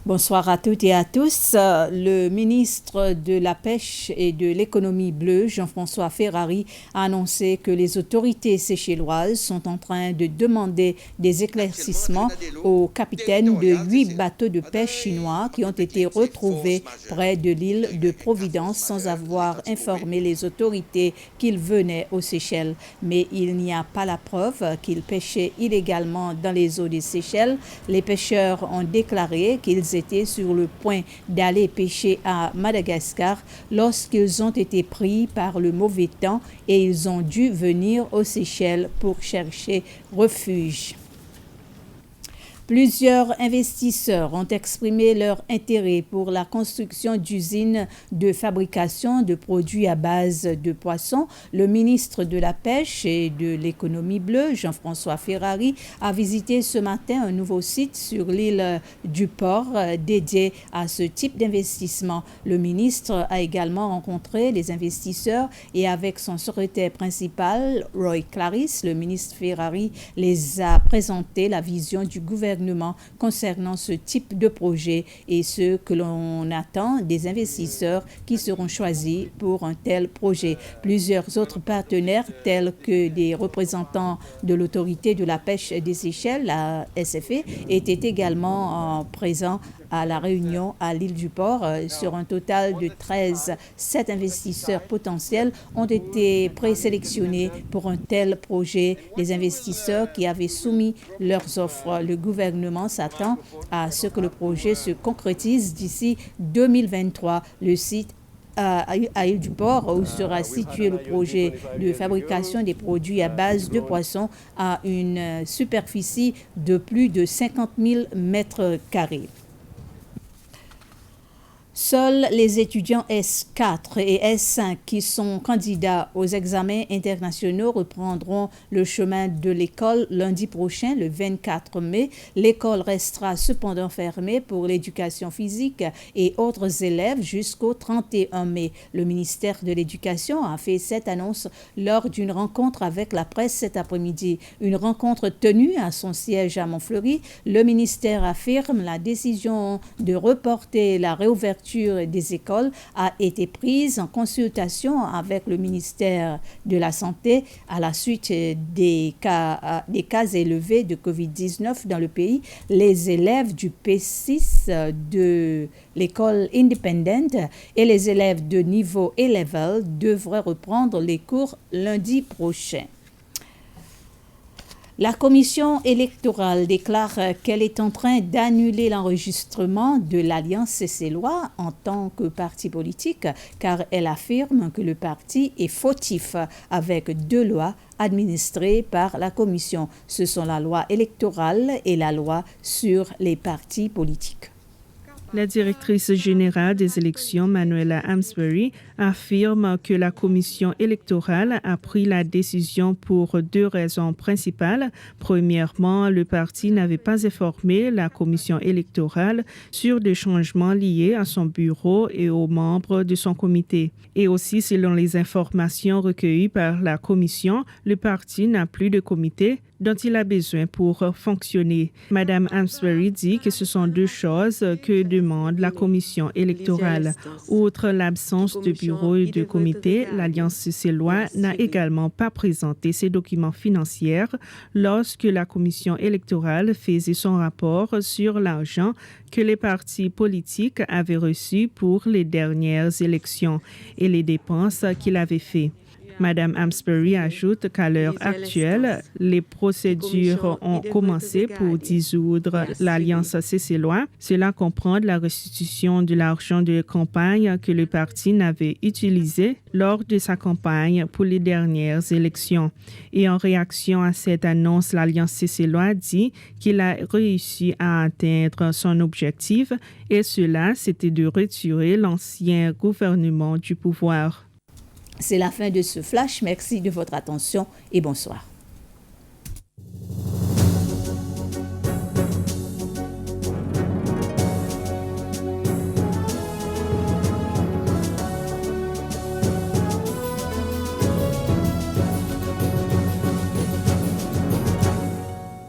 Bonsoir à toutes et à tous. Le ministre de la Pêche et de l'Économie bleue, Jean-François Ferrari, a annoncé que les autorités séchelloises sont en train de demander des éclaircissements aux capitaines de 8 bateaux de pêche chinois qui ont été retrouvés près de l'île de Providence sans avoir informé les autorités qu'ils venaient aux Seychelles. Mais il n'y a pas la preuve qu'ils pêchaient illégalement dans les eaux des Seychelles. Les pêcheurs ont déclaré qu'ils étaient sur le point d'aller pêcher à Madagascar lorsqu'ils ont été pris par le mauvais temps et ils ont dû venir aux Seychelles pour chercher refuge. Plusieurs investisseurs ont exprimé leur intérêt pour la construction d'usines de fabrication de produits à base de poissons. Le ministre de la Pêche et de l'Économie bleue, Jean-François Ferrari, a visité ce matin un nouveau site sur l'île du Port dédié à ce type d'investissement. Le ministre a également rencontré les investisseurs et avec son secrétaire principal, Roy Clarisse, le ministre Ferrari les a présenté la vision du gouvernement concernant ce type de projet et ce que l'on attend des investisseurs qui seront choisis pour un tel projet. Plusieurs autres partenaires tels que des représentants de l'autorité de la pêche des Seychelles, la SFE, étaient également présents à la réunion à l'île du Port. Sur un total de 13, 7 investisseurs potentiels ont été présélectionnés pour un tel projet. Les investisseurs qui avaient soumis leurs offres, le gouvernement s'attend à ce que le projet se concrétise d'ici 2023. Le site à l'île du Port, où sera situé le projet de fabrication des produits à base de poissons, à une superficie de plus de 50 000 mètres carrés. Seuls les étudiants S4 et S5 qui sont candidats aux examens internationaux reprendront le chemin de l'école lundi prochain, le 24 mai. L'école restera cependant fermée pour l'éducation physique et autres élèves jusqu'au 31 mai. Le ministère de l'Éducation a fait cette annonce lors d'une rencontre avec la presse cet après-midi. Une rencontre tenue à son siège à Montfleury. Le ministère affirme la décision de reporter la réouverture des écoles a été prise en consultation avec le ministère de la Santé à la suite des cas élevés de COVID-19 dans le pays. Les élèves du P6 de l'école Independent et les élèves de niveau A-Level devraient reprendre les cours lundi prochain. La commission électorale déclare qu'elle est en train d'annuler l'enregistrement de l'Alliance Ceychellois en tant que parti politique, car elle affirme que le parti est fautif avec 2 lois administrées par la commission. Ce sont la loi électorale et la loi sur les partis politiques. La directrice générale des élections, Manuela Amsbury, affirme que la commission électorale a pris la décision pour 2 raisons principales. Premièrement, le parti n'avait pas informé la commission électorale sur des changements liés à son bureau et aux membres de son comité. Et aussi, selon les informations recueillies par la commission, le parti n'a plus de comité dont il a besoin pour fonctionner. Madame Amsbury dit que ce sont 2 choses que demande la commission électorale. Outre l'absence de bureau et de comité, l'Alliance Ceychellois n'a également pas présenté ses documents financiers lorsque la commission électorale faisait son rapport sur l'argent que les partis politiques avaient reçu pour les dernières élections et les dépenses qu'il avait faites. Madame Amsbury ajoute qu'à l'heure actuelle, les procédures ont commencé pour dissoudre l'Alliance Ceychellois. Cela comprend la restitution de l'argent de campagne que le parti n'avait utilisé lors de sa campagne pour les dernières élections. Et en réaction à cette annonce, l'Alliance Ceychellois dit qu'il a réussi à atteindre son objectif et cela, c'était de retirer l'ancien gouvernement du pouvoir. C'est la fin de ce flash. Merci de votre attention et bonsoir.